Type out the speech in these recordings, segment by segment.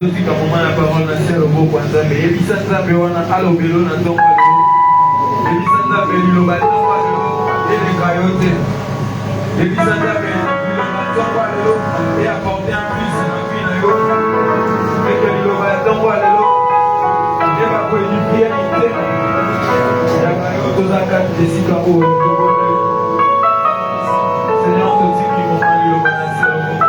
Tika mama na parole na selo bo kwanza me ebisa nzambe wana alobelo na ntongo lelo ebisa nzambe liloba ntongo lelo eleka yo te ebisa nzambe liloba ntongo lelo e apporter un plus na vie na yo eke liloba ntongo lelo eba koedifie ite yaka yo tozaka esika oyo Seigneur totiki mama liloba na selo bo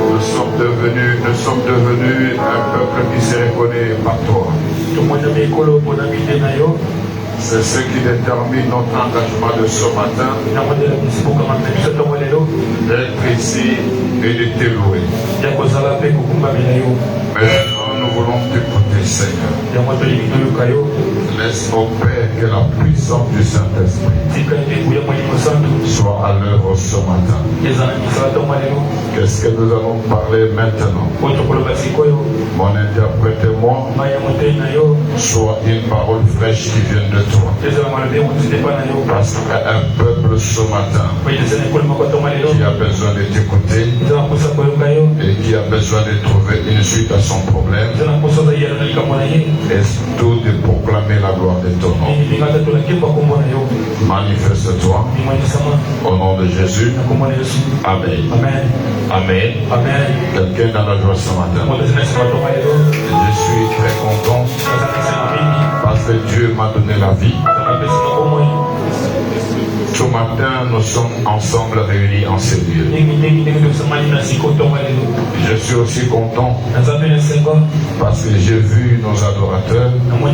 Nous sommes devenus un peuple qui se reconnaît par toi. C'est ce qui détermine notre engagement de ce matin, d'être ici et de te louer. Maintenant, nous voulons t'écouter, Seigneur. Laisse au Père que la puissance du Saint-Esprit soit à l'œuvre ce matin. Qu'est-ce que nous allons parler maintenant? Mon interprète et moi, soit une parole fraîche qui vient de toi. Parce qu'un peuple ce matin qui a besoin de t'écouter et qui a besoin de trouver une suite à son problème, est tout de proclamer la gloire de ton nom. Manifeste-toi au nom de Jésus. Amen. Amen. Amen. Quelqu'un dans la joie ce matin. Je suis très content parce que Dieu m'a donné la vie. Ce matin, nous sommes ensemble réunis en ce lieu. Je suis aussi content parce que j'ai vu nos adorateurs nous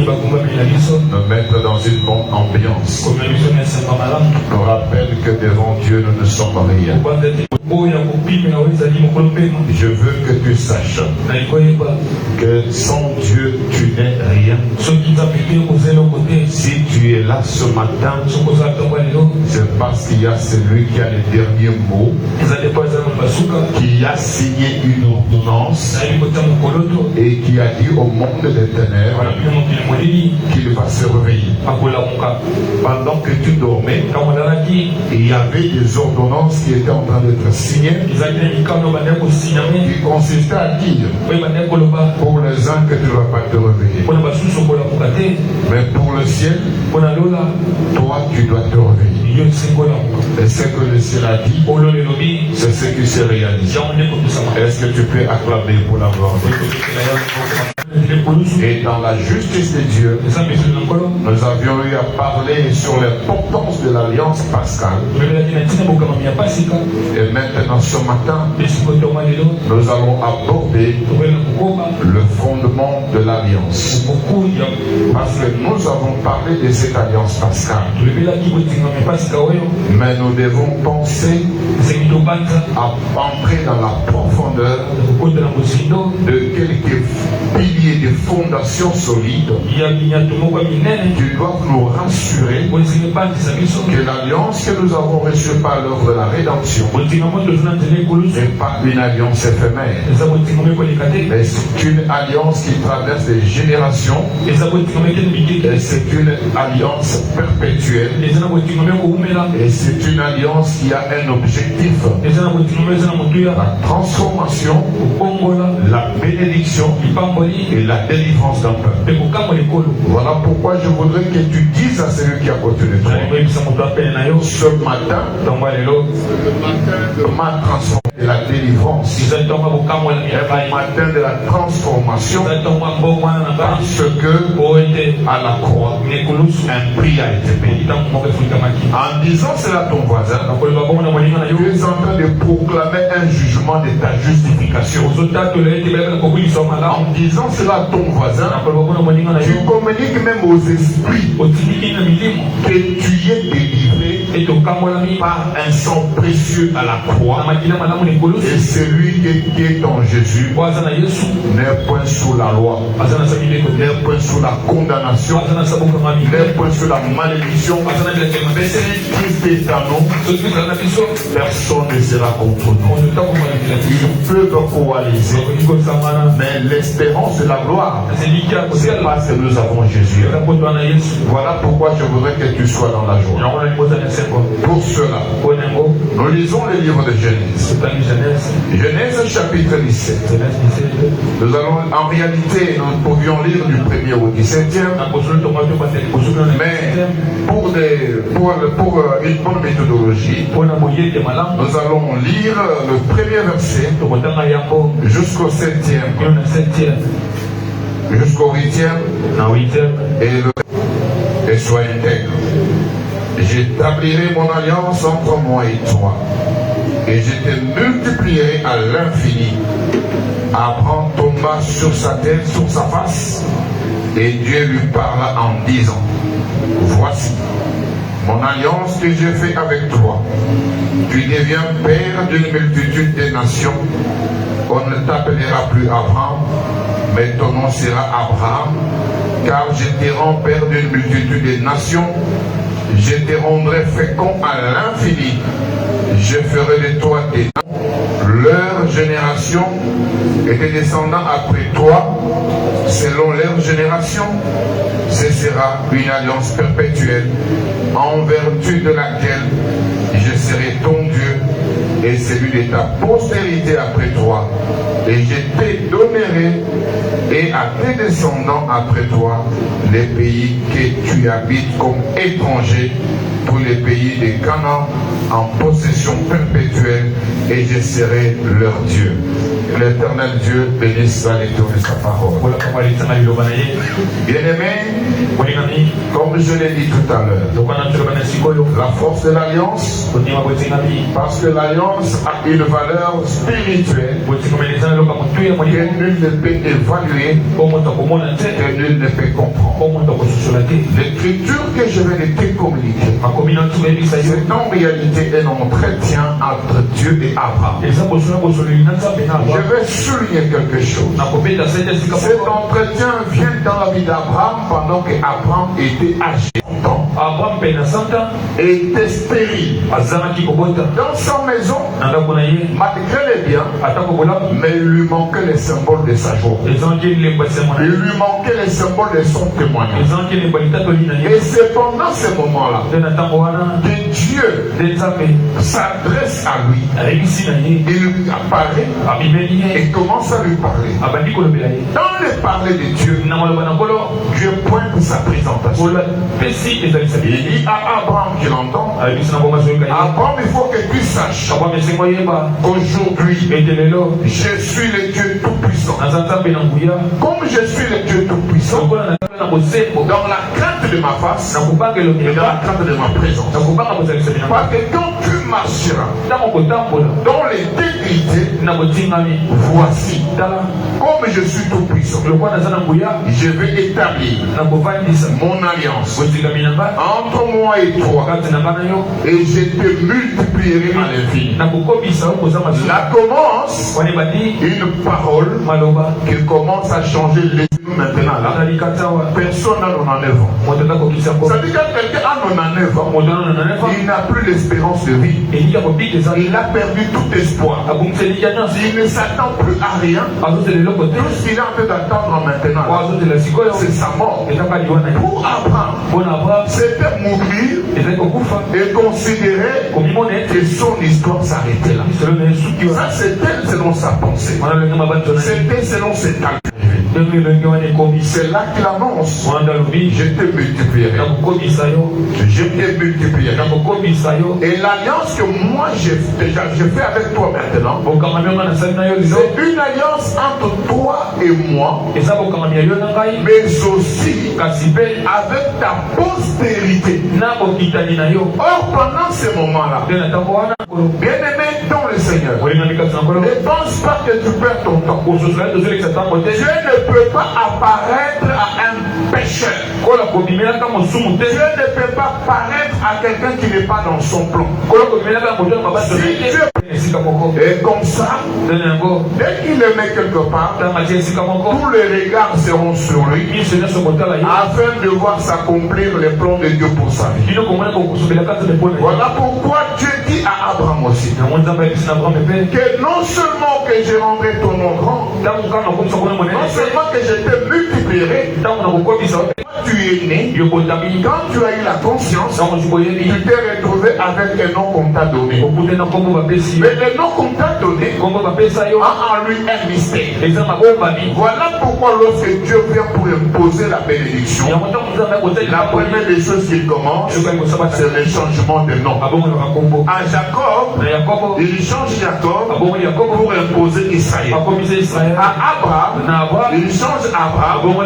mettre dans une bonne ambiance. Nous rappelle que devant Dieu, nous ne sommes rien. Je veux que tu saches que sans Dieu, tu n'es rien. Si tu es là ce matin, c'est parce qu'il y a celui qui a le dernier mot, qui a signé une ordonnance et qui a dit au monde des ténèbres qu'il va se réveiller. Pendant que tu dormais, il y avait des ordonnances qui étaient en train d'être signées, qui consistaient à dire pour les uns que tu ne vas pas te réveiller, mais pour le ciel, toi tu dois te réveiller. Et ce que le ciel a dit, c'est ce qui se réalise. Est-ce que tu peux acclamer pour la gloire de Dieu? Et dans la justice de Dieu, nous avions eu à parler sur l'importance de l'alliance pascale. Et maintenant ce matin, nous allons aborder le fondement de l'alliance. Parce que nous avons parlé de cette alliance pascale. Mais nous devons penser à entrer dans la profondeur de quelques piliers de fondations solides qui doivent nous rassurer que l'alliance que nous avons reçue par l'œuvre de la rédemption n'est pas une alliance éphémère, mais c'est une alliance qui traverse les générations et c'est une alliance perpétuelle. Et c'est une alliance qui a un objectif: la transformation, la bénédiction et la délivrance d'un peuple. Voilà pourquoi je voudrais que tu dises à celui qui est à côté de toi: ce matin, m'a transformé la la délivrance, un matin de la transformation, parce que à la croix, un prix a été payé. En disant cela à ton voisin, tu es en train de proclamer un jugement de ta justification. En disant cela à ton voisin, tu communiques même aux esprits que tu es délivré par un sang précieux à la croix. Et celui qui est en Jésus n'est point sous la loi, n'est point sous la condamnation, n'est point sous la malédiction. Mais si Christ est en nous, personne ne sera contre nous. Ils peuvent coaliser, mais l'espérance de la gloire, c'est parce que nous avons Jésus. Voilà pourquoi je voudrais que tu sois dans la joie. Pour cela, nous lisons le livre de Genèse. Genèse chapitre 17. Nous allons, en réalité, nous pouvions lire du 1er au 17e. Mais pour une bonne méthodologie, nous allons lire le premier verset jusqu'au 7e, jusqu'au 8e, et sois intègre. J'établirai mon alliance entre moi et toi, et je te multiplierai à l'infini. Abraham tomba sur sa tête, sur sa face, et Dieu lui parla en disant: voici mon alliance que j'ai faite avec toi. Tu deviens père d'une multitude de nations. On ne t'appellera plus Abraham, mais ton nom sera Abraham, car je te rends père d'une multitude de nations. Je te rendrai fécond à l'infini. Je ferai de toi des noms, leur génération et des descendants après toi, selon leur génération. Ce sera une alliance perpétuelle, en vertu de laquelle je serai ton Dieu et celui de ta postérité après toi. Et je te donnerai et à tes descendants après toi les pays que tu habites comme étranger, tous les pays de Canaan en possession perpétuelle, et je serai leur Dieu. L'Éternel Dieu bénisse la lecture de sa parole. Bien-aimés, comme je l'ai dit tout à l'heure, la force de l'alliance, parce que l'alliance a une valeur spirituelle que nul ne peut évaluer, que nul ne peut comprendre. L'écriture que je vais te communiquer, c'est en réalité un entretien entre Dieu et Abraham. Je vais souligner quelque chose. Cet entretien vient dans la vie d'Abraham pendant qu'Abraham était âgé et était stérile. Dans sa maison, malgré les biens, mais il lui manquait les symboles de sa joie. Il lui manquait les symboles de son témoignage. Et c'est pendant ce moment-là que Dieu s'adresse à lui. Il lui apparaît et commence à lui parler. Dans le parler de Dieu, Dieu pointe sa présentation. Il dit à Abraham qu'il entend: Abraham, il faut que tu saches qu'aujourd'hui, je suis le Dieu Tout-Puissant. Comme je suis le Dieu Tout-Puissant, dans la crainte de ma face et dans la crainte de ma présence. Parce que quand tu marcheras dans les décrités, voici, comme je suis Tout-Puissant, je vais établir mon alliance entre moi et toi, et je te multiplierai à l'infini. Là commence une parole qui commence à changer les maintenant là. Personne n'a 99 ans. Ça veut dire que quelqu'un a 99 ans, il n'a plus l'espérance de vie. Il a perdu tout espoir. Il ne s'attend plus à rien. Tout ce qu'il a en train d'attendre maintenant, c'est sa mort. Pour Abraham, c'était mourir et considérer que son histoire s'arrêtait là. Ça, c'était selon sa pensée. C'était selon ses calculs. C'est là qu'il annonce: je te multiplierai. Je te multiplierai. Et l'alliance que moi je fais avec toi maintenant, c'est une alliance entre toi et moi, mais aussi avec ta postérité. Or, pendant ces moments-là, bien-aimé dans le Seigneur, ne pense pas que tu perds ton temps. Dieu ne peut pas apparaître à un pécheur. Dieu ne peut pas paraître à quelqu'un qui n'est pas dans son plan. Si Dieu est comme ça, dès qu'il le met quelque part, tous les regards seront sur lui, afin de voir s'accomplir les plans de Dieu pour sa vie. Voilà pourquoi Dieu dit à Abraham aussi que non seulement que je rendrai ton nom grand, non seulement que je te multiplierai. Tu es né, quand tu as eu la conscience, tu t'es retrouvé avec un nom qu'on t'a donné. Mais le nom qu'on t'a donné a en lui un mystère. Voilà pourquoi lorsque Dieu vient pour imposer la bénédiction, la première des choses qu'il commence, c'est le changement de nom. À Jacob, il change Jacob pour imposer Israël. À Abraham, il change Abraham pour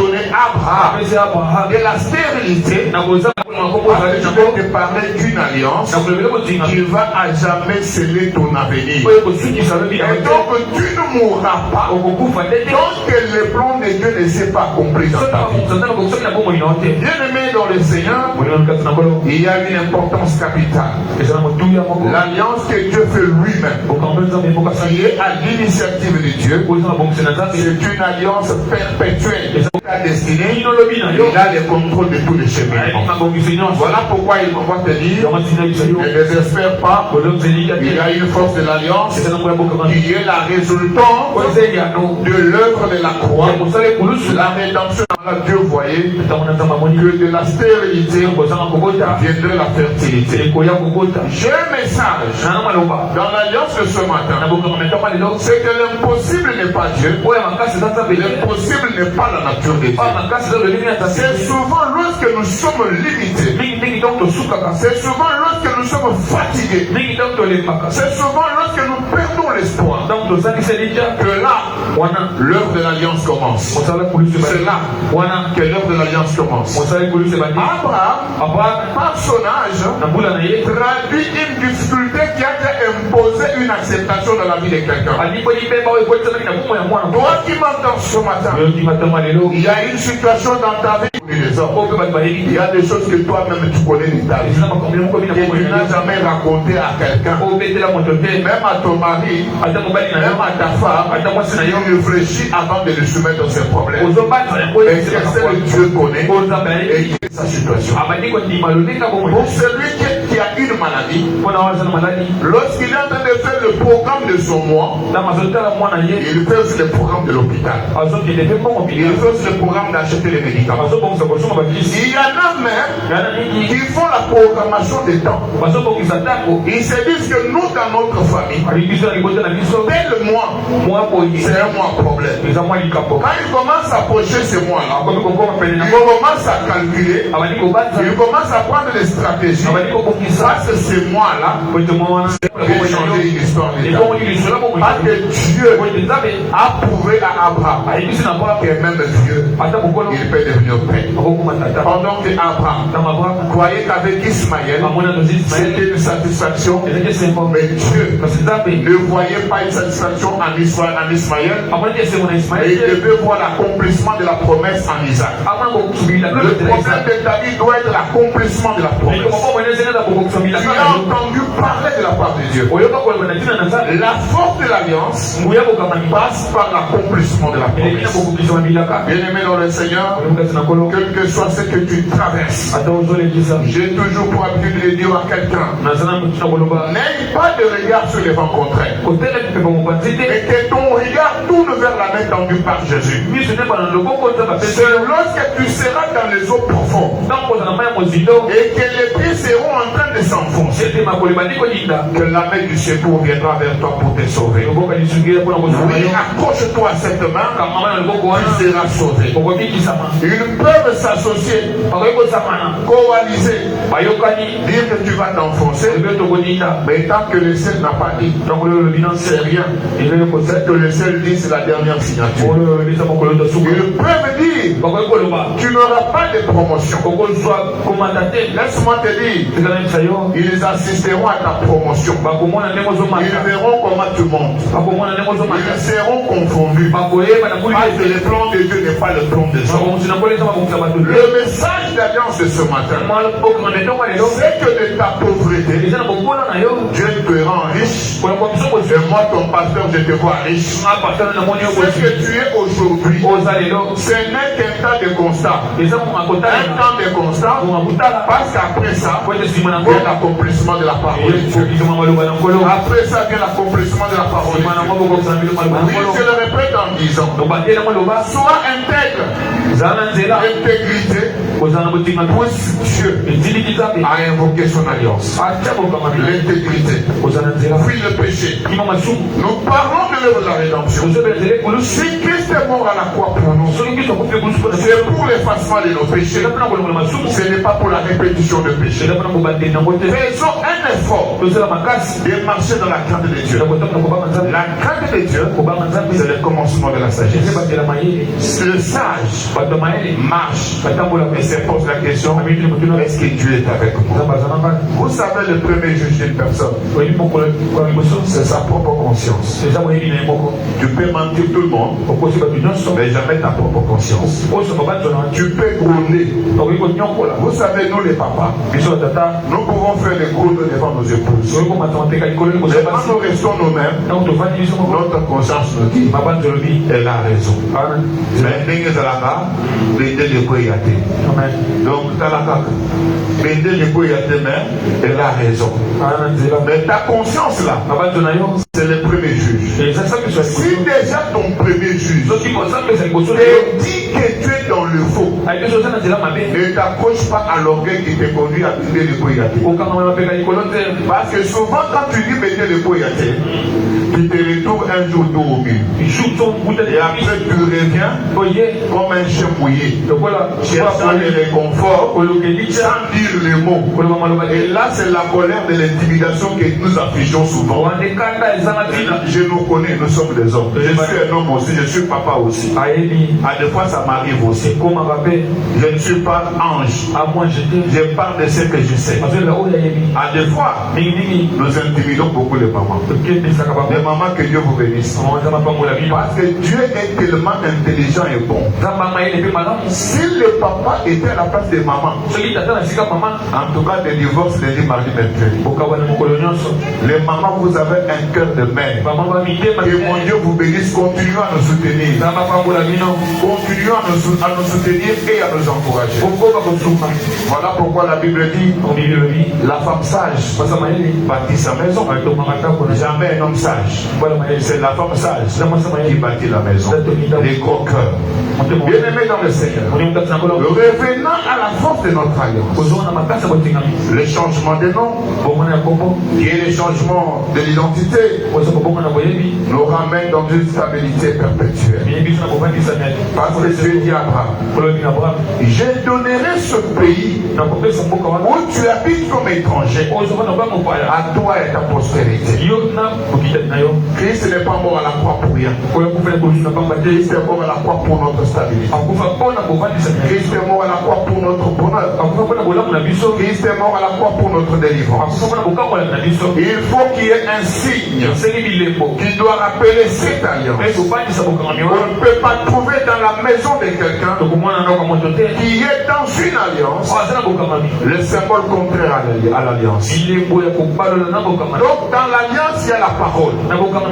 donner Abraham. Et la stérilité, je vais te parler d'une alliance qui va à jamais sceller ton avenir. Et donc tu ne mourras pas tant que le plan de Dieu ne s'est pas accompli dans ta vie. Bien aimé dans le Seigneur, il y a une importance capitale. L'alliance que Dieu fait lui-même, qui est à l'initiative de Dieu, c'est une alliance perpétuelle. La destinée, il a le contrôle de tous les chemins. Voilà pourquoi il va te dire: ne désespère pas, il y a une force de l'alliance qui est la résultante de l'œuvre de la croix, la rédemption. Dieu voyait que de la stérilité viendrait la fertilité. J'ai un message dans l'alliance de ce matin, c'est que l'impossible n'est pas Dieu, l'impossible n'est pas la nature de Dieu. C'est souvent lorsque nous sommes limités, c'est souvent lorsque nous sommes fatigués, c'est souvent lorsque nous perdons l'espoir que là, l'œuvre de l'alliance commence. C'est là que l'œuvre de l'alliance commence. Abraham, par son âge, traduit une difficulté qui a été imposée une acceptation dans la vie de quelqu'un. Toi qui m'entends ce matin, il y a une situation dans ta vie. Il y a des choses que toi-même tu connais de ta vie et tu n'as jamais raconté à quelqu'un, même à ton mari, même à ta femme. Tu réfléchis avant de lui soumettre ses problèmes. Et seul Dieu connaît et qui est sa situation. Pour celui qui a une maladie, lorsqu'il est en train de faire le programme de son mois, il fait aussi le programme de l'hôpital. Il fait aussi le programme d'acheter les médicaments. Il y en a même qui font la programmation des temps. Ils se disent que nous, dans notre famille, tel mois, c'est un mois problème. Quand ils commencent à approcher ces mois-là, ils commencent à calculer, ils commencent à prendre des stratégies. Parce que ces mois-là, c'est changer une histoire d'État. Parce que Dieu a prouvé à Abraham que même Dieu, il peut devenir père. Pendant que Abraham croyait qu'avec Ismaël, c'était une satisfaction, mais Dieu ne voyait pas une satisfaction en Ismaël, et il devait voir l'accomplissement de la promesse en Isaac. Le problème de ta vie doit être l'accomplissement de la promesse. Tu as entendu parler de la part de Dieu. La force de l'alliance passe par l'accomplissement de la promesse. Bien-aimé dans le Seigneur, quel que soit ce que tu traverses, j'ai toujours pour habitude de dire à quelqu'un: n'aie pas de regard sur les vents contraires, et que ton regard tourne vers la main tendue par Jésus. C'est lorsque tu seras dans les eaux profondes et que les pieds seront en train de s'enfoncer, que la main du secours viendra vers toi pour te sauver. Oui, accroche-toi à cette main, tu seras sauvé. Ils peuvent s'associer, coaliser, dire que tu vas t'enfoncer, mais tant que le ciel n'a pas dit, c'est rien. Que le ciel dit, c'est la dernière signature. Ils peuvent dire, tu n'auras pas de promotion. Laisse-moi te dire, ils assisteront à ta promotion. Ils verront comment tu montes. Ils seront confondus. Parce que le plan de Dieu n'est pas le plan des hommes. Le message d'alliance de ce matin, c'est que de ta pauvreté, Dieu te rend riche. Et moi, ton pasteur, je te vois riche. Ce que tu es aujourd'hui, ce n'est qu'un temps de constat. Un temps de constat, parce qu'après ça, vient l'accomplissement de la parole. Après ça vient l'accomplissement de la parole. Oui, je le répète en disant, sois intègre. L'intégrité pousse Dieu à invoquer son alliance. L'intégrité fuit le péché. Nous parlons de l'œuvre de la rédemption. Si Christ est mort à la croix pour nous, c'est pour l'effacement de nos péchés. Ce n'est pas pour la répétition de péchés. Faisons un effort de marcher dans la crainte de Dieu. La crainte de Dieu, c'est le commencement de la sagesse. Le sage marche et se pose la question, est-ce que Dieu est avec moi? Vous savez, le premier juge d'une personne, c'est sa propre conscience. Tu peux mentir tout le monde, mais jamais ta propre conscience. Tu peux gronder. Vous savez, nous les papas, nous pouvons faire des gros devant nos épouses. Mais quand nous restons nous-mêmes, notre conscience nous dit, elle a raison. Mais donc, elle a raison. Mais ta conscience là, c'est le premier juge. Si déjà ton premier juge te dit que tu es dans le faux, ne t'accroche pas à l'orgueil qui te conduit à tuer le Koyate. Parce que souvent quand tu dis mettez le Koyate, tu te retrouves un jour dos au mur. Et après tu reviens comme un chien mouillé, cherchant le réconfort sans dire les mots. Et là c'est la colère de l'intimidation que nous affichons souvent. Je nous connais, nous sommes des hommes. Je suis un homme aussi, je suis papa aussi. À des fois ça m'arrive aussi. Je ne suis pas ange. Je parle de ce que je sais. À des fois, nous intimidons beaucoup les mamans. Les mamans, que Dieu vous bénisse. Parce que Dieu est tellement intelligent et bon. Si le papa était à la place des mamans, en tout cas des divorces, les mardi, mercredi. Les mamans, vous avez un cœur de mère. Que mon Dieu vous bénisse. Continuons à nous soutenir. Continuons à nous soutenir et à nous encourager. Voilà pourquoi la Bible dit, la femme sage bâtit sa maison. Jamais un homme sage. C'est la femme sage qui bâtit la maison. Les gros cœurs. Bien-aimés dans le Seigneur, revenant à la force de notre alliance, le changement de nom, qui est le changement de l'identité, nous ramène dans une stabilité perpétuelle. Parce que Dieu dit à Abraham, je donnerai ce pays où tu habites comme étranger à toi et ta postérité. Christ n'est pas mort à la croix pour rien. Christ est mort à la croix pour notre stabilité. Christ est mort à la croix pour notre bonheur. Christ est mort à la croix pour notre délivrance. Il faut qu'il y ait un signe qui doit rappeler cette alliance. On ne peut pas trouver dans la maison de quelqu'un qui est dans une alliance le symbole contraire à l'alliance. Donc dans l'alliance il y a la parole,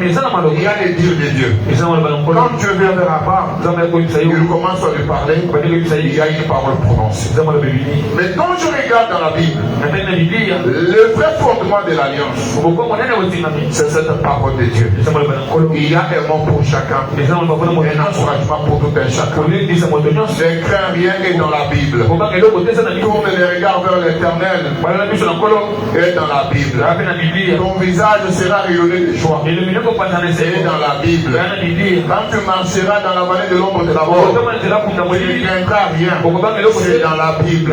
il y a les dires de Dieu. Quand Dieu vient vers Abraham, il commence à lui parler, il y a une parole prononcée. Mais quand je regarde dans la Bible, le vrai fondement de l'alliance, c'est cette parole de Dieu. Il y a un mot pour chacun, un encouragement pour tout un chacun. Ne crains rien est dans la Bible. Tourne les regards vers l'éternel est dans la Bible. Ton visage sera rayonné de joie. Et dans la Bible. Quand tu marcheras dans la vallée de l'ombre de la mort, tu ne craindras rien. C'est dans la Bible.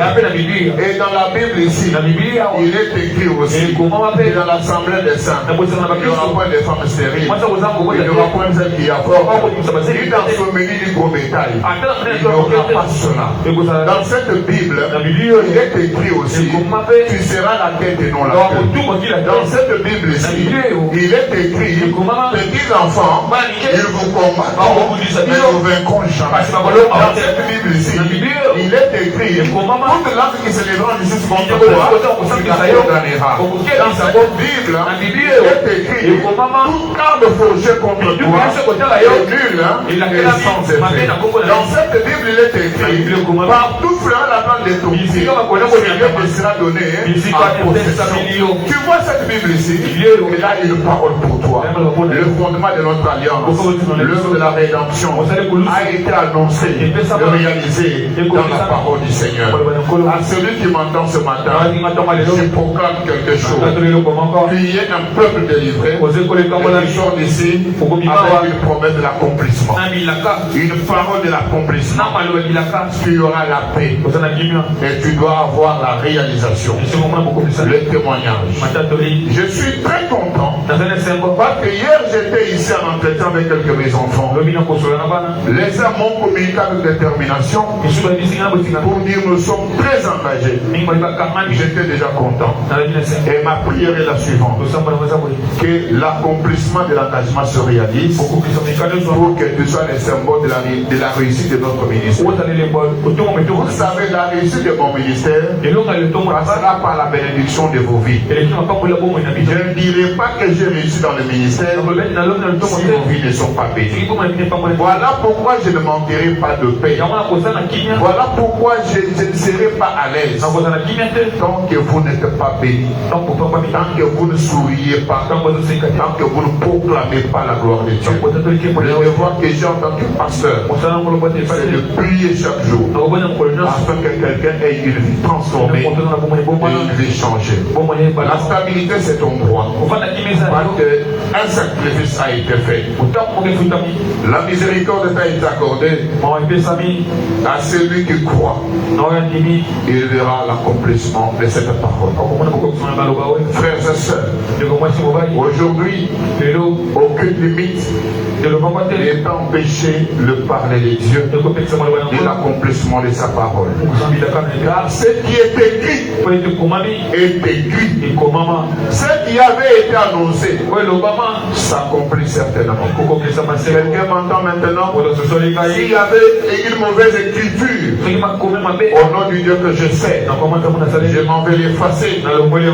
Et dans la Bible ici, il est écrit aussi, et dans l'assemblée des saints, il n'y aura point de femmes stériles, il n'y aura point de celles qui avortent, ni dans ce menu du gros bétail, il n'y aura pas cela. Dans cette Bible, il est écrit aussi, tu seras la tête et non la queue. Dans cette Bible ici, il est écrit, petits enfants, ils vous combattront, mais nous vaincront jamais. Dans cette Bible ici, il est écrit, toute langue qui se lèvera en justice contre toi, tu la condamneras. Dans cette Bible, il est écrit, toute arme forgée contre toi est nulle et sans effet. Dans cette Bible, il est écrit, partout fera la plante de ton pied, Seigneur te sera donné en possession. Tu vois cette Bible ici, et là il y a une parole pour toi. Le fondement de notre alliance, l'œuvre de la rédemption a été annoncé et réalisé dans la parole du Seigneur. À celui qui m'entend ce matin, je proclame quelque chose. Qu'il y ait un peuple délivré, et qui sort d'ici avec une promesse de l'accomplissement. Une parole de l'accomplissement. Tu auras la paix. Et tu dois avoir la réalisation. Le témoignage. Je suis très content. Parce que hier j'étais ici en entretien avec quelques de mes enfants. Les hommes m'ont communiqué avec détermination pour dire nous sommes très engagés. J'étais déjà content. Et ma prière est la suivante. Que l'accomplissement de l'engagement se réalise pour que tu sois le symbole de la réussite de notre ministère. Vous savez, la réussite de mon ministère passera par la bénédiction de vos vies. Je ne dirai pas que j'ai réussi dans le ministère si vos vies ne sont pas bénies. Voilà pourquoi je ne manquerai pas de paix. Voilà pourquoi je ne serai pas à l'aise tant que vous n'êtes pas bénis, tant que vous ne souriez pas, tant que vous ne proclamez pas la gloire de Dieu. Le devoir que j'ai en tant que pasteur, c'est de prier chaque jour afin que quelqu'un ait une vie transformée et une vie changée. La stabilité, c'est ton droit. Parce qu'un sacrifice a été fait. La miséricorde t'a été accordée à celui qui croit. Il verra l'accomplissement de cette parole. Frères et sœurs, aujourd'hui, aucune limite n'est empêché de parler de Dieu et l'accomplissement de sa parole. Car ce qui est écrit est écrit. Ce qui avait été annoncé s'accomplit certainement. Quelqu'un m'entend maintenant? S'il y avait une mauvaise écriture au nom du Dieu que je sais, je m'en vais l'effacer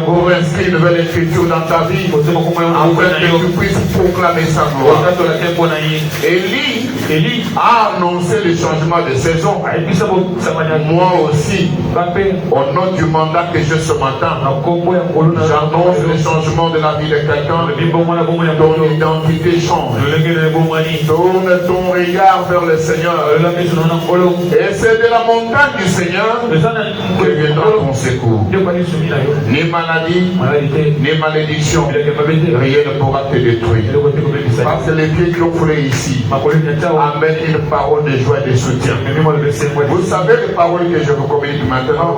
pour inscrire une nouvelle écriture dans ta vie afin que tu puisses proclamer sa gloire. Élie a annoncé le changement de saison. Moi aussi, au nom du mandat que j'ai ce matin, j'annonce le changement de la vie de quelqu'un. Ton identité change. Tourne ton regard vers le Seigneur. Et c'est de la montagne du Seigneur que viendra ton secours. Ni maladie, ni malédiction, rien ne pourra te détruire. Parce que les pieds qui ont foulé ici amènent une parole de joie et de soutien. Vous savez, les paroles que je vous communique maintenant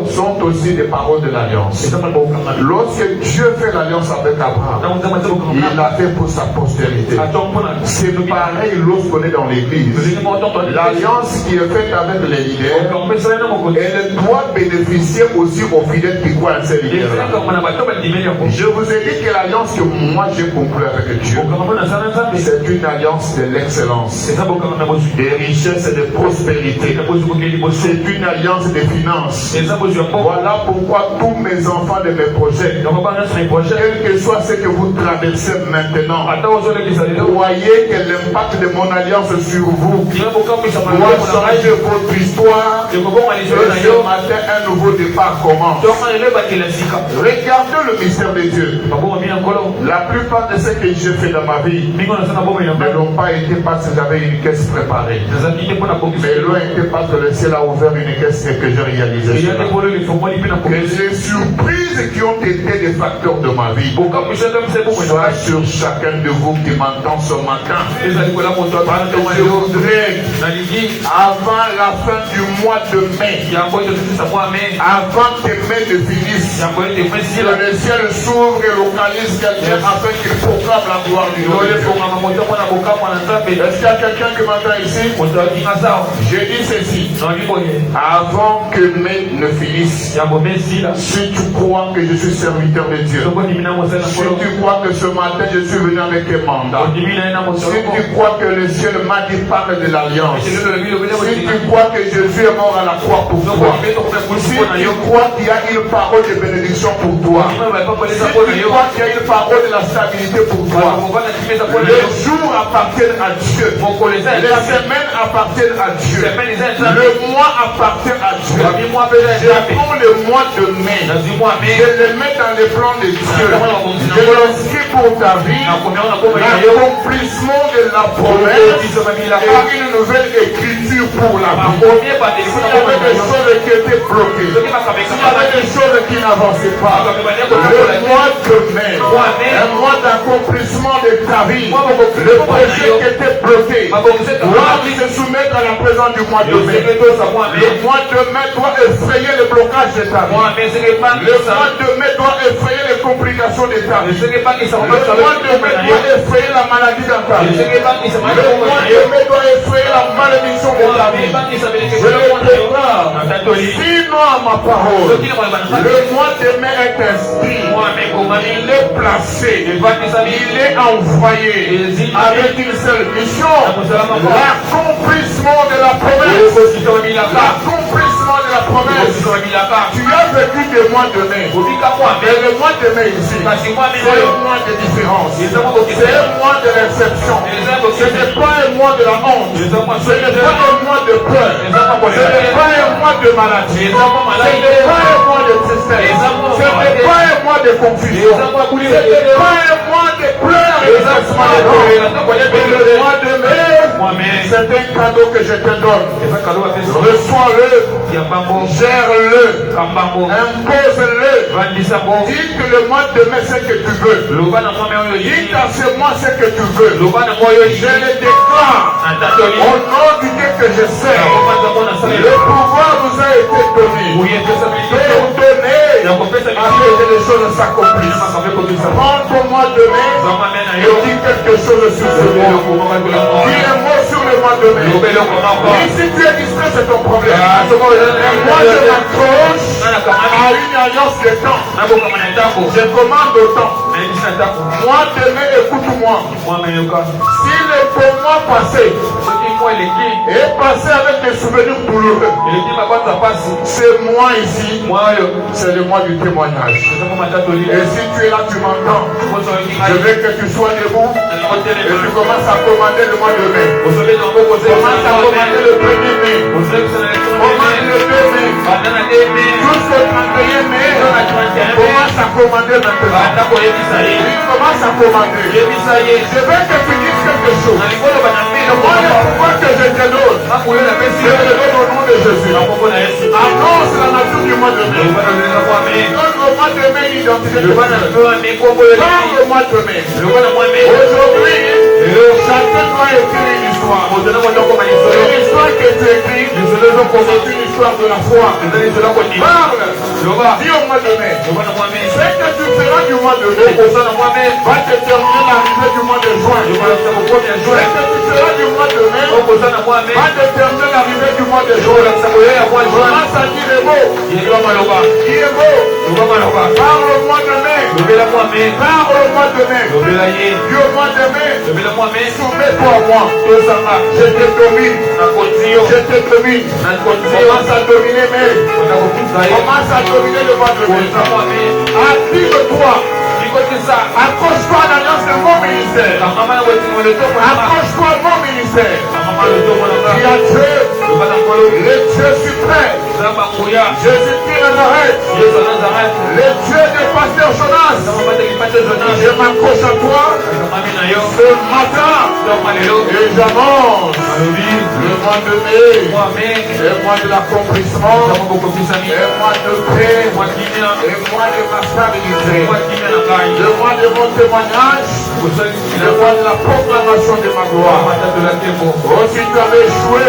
sont aussi des paroles de l'alliance. Lorsque Dieu fait l'alliance avec Abraham, il l'a fait pour sa postérité. C'est pareil lorsqu'on est dans l'église. L'alliance qui est faite avec les leaders, elle doit bénéficier aussi aux fidèles qui croient à ces leaders-là. Je vous ai dit que l'alliance que moi j'ai conclue avec Dieu, c'est une alliance de l'excellence, des richesses et de prospérité. C'est une alliance de finances. Voilà pourquoi tous mes enfants de mes projets, quel que soit ce que vous traversez maintenant, croyez que l'impact de mon alliance sur vous doit changer votre histoire. Et ce matin, matin, un nouveau départ commence. Regardez le mystère de Dieu. La plupart de ce que j'ai fait dans ma vie ne l'ont pas été parce que j'avais une caisse préparée. Mais l'ont été parce que le ciel a ouvert une caisse et que j'ai réalisé cela. Que les surprises qui ont été des facteurs de ma vie soient sur chacun de vous qui m'entend ce matin. Je voudrais, avant la fin du mois de mai, avant que mai ne finisse, que le ciel s'ouvre et localise quelqu'un afin qu'il proclame la gloire du Lord. Est-ce qu'il y a quelqu'un qui m'entend ici? J'ai dit ceci. Avant que mai ne finisse, si tu crois que je suis serviteur de Dieu, si tu crois que ce matin je suis venu avec un mandat, si tu crois que le ciel m'a dit parle de l'alliance, si tu crois que Jésus est mort à la croix pour toi, si tu crois qu'il y a une parole de bénédiction pour toi, si tu crois qu'il y a une parole de la stabilité pour toi, les jours appartiennent à Dieu, les semaines appartiennent à Dieu, le mois appartient à Dieu. Je prends le mois de mai, je le mets dans les plans de Dieu, je l'inscris pour ta vie, l'accomplissement de la promesse et une nouvelle écriture pour la vie. S'il y avait des choses qui étaient bloquées, s'il y avait des choses qui n'avançaient pas, le mois de mai, un mois d'accomplissement de ta vie, le projet qui était bloqué doit se soumettre à la présence du mois de mai. Le mois de mai doit effrayer le blocage de ta vie. Le mois de mai doit effrayer les complications de ta vie. Le mois de mai doit effrayer la maladie dans ta vie. Le mois de mai doit effrayer la malédiction de ta vie. Je le prépare. Sinon à ma parole, le mois de mai est inscrit. Il est placé. Il est envoyé avec une seule mission. L'accomplissement de la promesse. L'accomplissement de la promesse. Tu as vécu des mois de mai. Mais le mois de mai ici, c'est un mois de différence. C'est un mois de l'exception. Ce n'est pas un mois de la honte. Ce n'est pas un mois de peur. Ce n'est pas un mois de maladie. Ce n'est pas un mois de tristesse. Ce n'est pas un mois de confusion. Ce n'est pas un mois de pleurs. Le mois de mai, c'est un cadeau que je te donne. Reçois-le, gère-le, impose-le. Dis que le mois de mai c'est que tu veux. Dis qu'à ce mois c'est que tu veux. Je le déclare au nom du Dieu que je sers. Le pouvoir vous a été donné. Pardonnez afin que les choses s'accomplissent. Prends ton mois de mai et dis quelque chose sur ce mois. Dis un mot sur le mois de mai. Et si tu es distrait, c'est ton problème. Moi je m'accroche à une alliance de temps. Je commande au temps. Moi demain, écoute-moi. Si le mois passé est passé avec des souvenirs douloureux, c'est moi ici, c'est le mois du témoignage. Et si tu es là, tu m'entends, je veux que tu sois debout et tu commences à commander le mois de mai. Commence à commander le 1er mai. Commande le 2 mai. Jusqu'au 31 mai, commence à commander maintenant. Commence à commander. Je veux que tu dises quelque chose. Moi, le pouvoir que je te donne, je te donne au nom de Jésus. Annonce la nature du mois de mai. Donne au mois de mai l'identité de Dieu. Parle au mois de mai. Aujourd'hui, chacun doit écrire une histoire. Une histoire que tu écris, c'est une histoire de la foi. Parle. Dis au mois de mai. Ce que tu feras du mois de mai va déterminer l'arrivée du mois de juin. Ce que tu feras du mois de mai va déterminer l'arrivée du mois de juin. Commence à dire les mots. Dis les mots. Parle au mois de mai. Parle au mois de mai. Dis au mois de mai. Soumets-toi à moi. Je te domine. Je te domine. Commence à dominer mai. Commence à dominer le mois de mai. Active-toi. Accroche-toi à l'alliance de mon ministère. Accroche-toi à mon ministère. Qui a Dieu, le Dieu suprême, Jésus-Christ de Nazareth, le Dieu de Pasteur Jonas. Je m'accroche à toi ce matin et j'annonce le mois de mai, le mois de l'accomplissement, le mois de paix, le mois de ma stabilité, le mois de mon témoignage, le mois de la proclamation de ma gloire. Aussi tu avais échoué,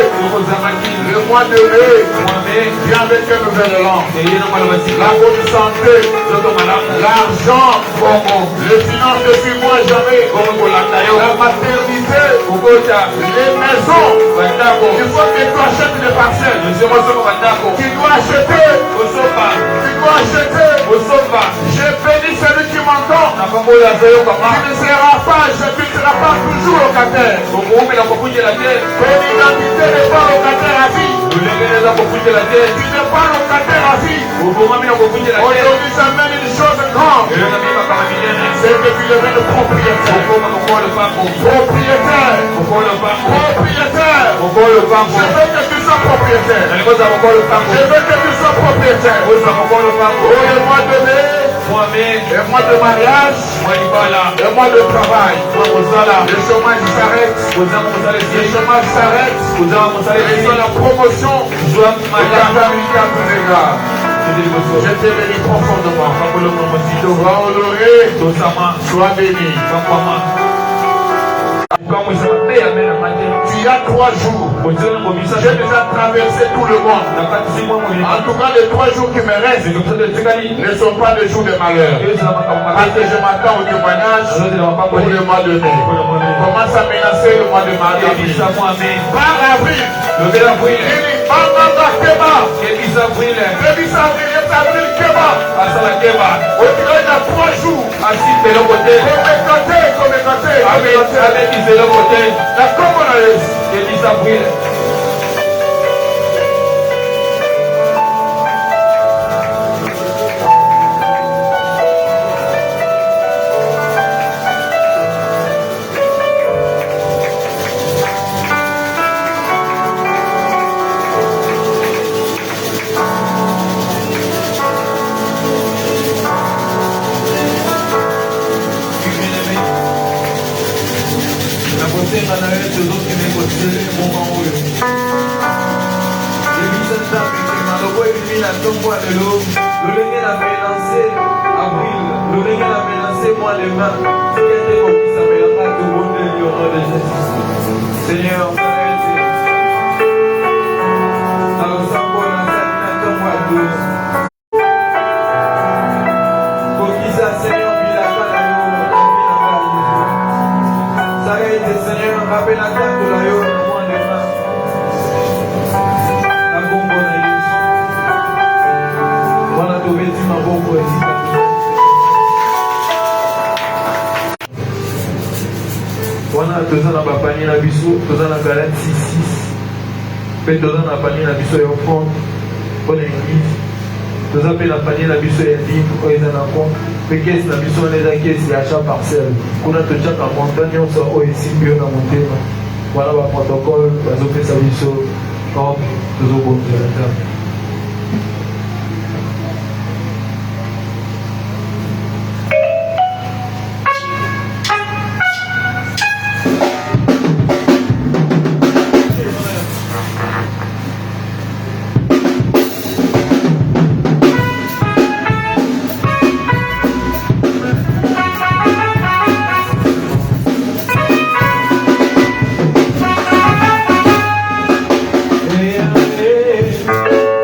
le mois de mai vient avec un nouvel élan. La bonne santé, l'argent, les finances depuis moi jamais, la maternité, les maisons. Il faut que tu achètes des parcelles. Tu dois acheter. Tu dois acheter. Je bénis celui qui m'entend. Tu ne seras pas, tu ne seras pas toujours locataire. Ton identité n'est pas locataire à vie. Tu n'es pas locataire à vie. Aujourd'hui, j'amène une chose grande. C'est que tu deviens le propriétaire. Propriétaire. Je veux que tu sois propriétaire. Je veux que tu sois propriétaire. Oh, le mois de mai, le mois de mariage, le mois de travail. Le chômage s'arrête. Le chômage s'arrête. Et la promotion de la famille à tous égards. Je te bénis profondément. Sois honoré, sois béni. Tu as 3 jours. J'ai déjà traversé tout le monde. En tout cas, les 3 jours qui me restent ne sont pas des jours de malheur. Parce que je m'attends au témoignage pour le mois de mai. Commence à menacer le mois de mai. Par avril. Au-delà de 3 jours. La commonaliste. Seigneur, toza na bapanie na biso, toza na Galatie 6, pe toza na panie na biso ya offrande mpona église, toza pe na panie na biso ya livre oyo eza na compte, pe kesi na biso wana eza kesi ya achat parcelle, kuna totyaka montant nyonso oyo esimbi yo na motema. Wana baprotocole bazopesa biso ordre, tozobonzela Nzambe. Yeah.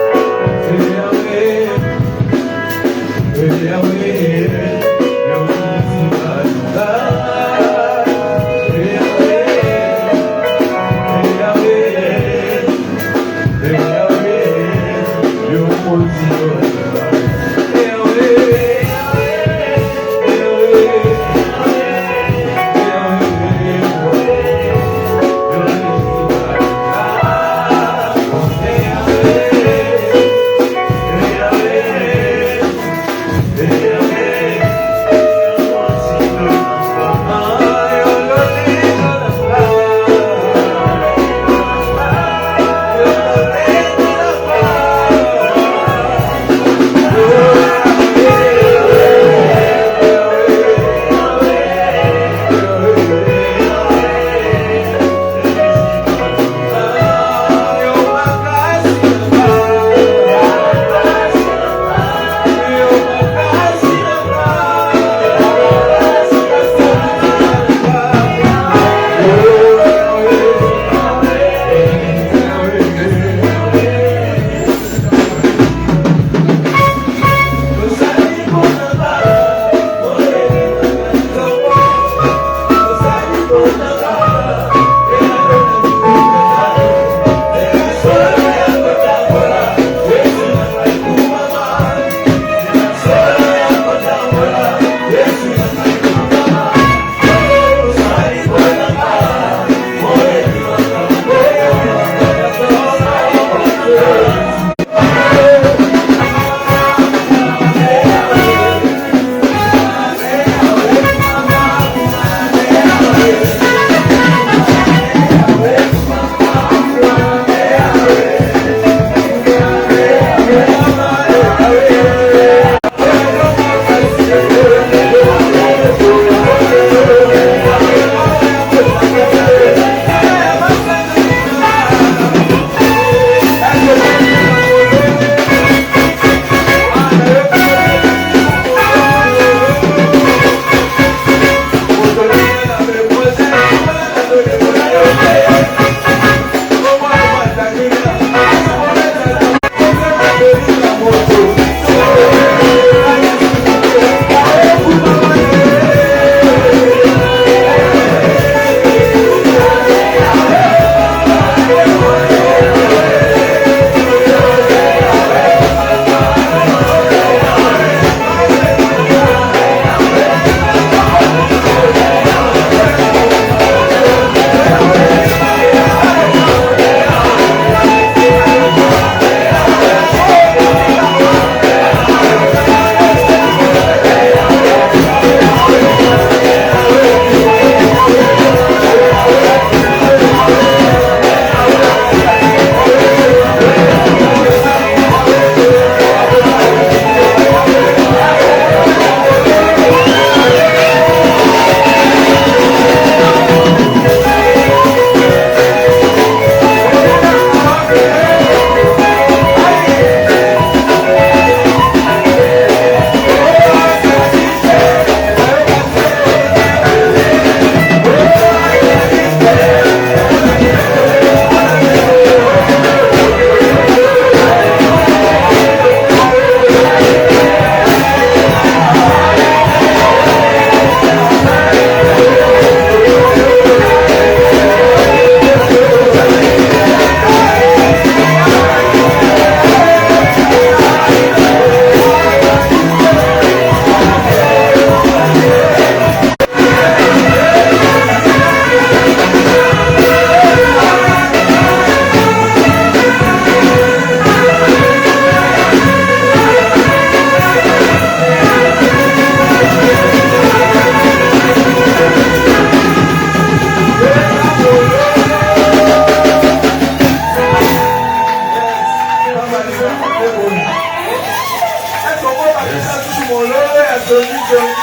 Merci.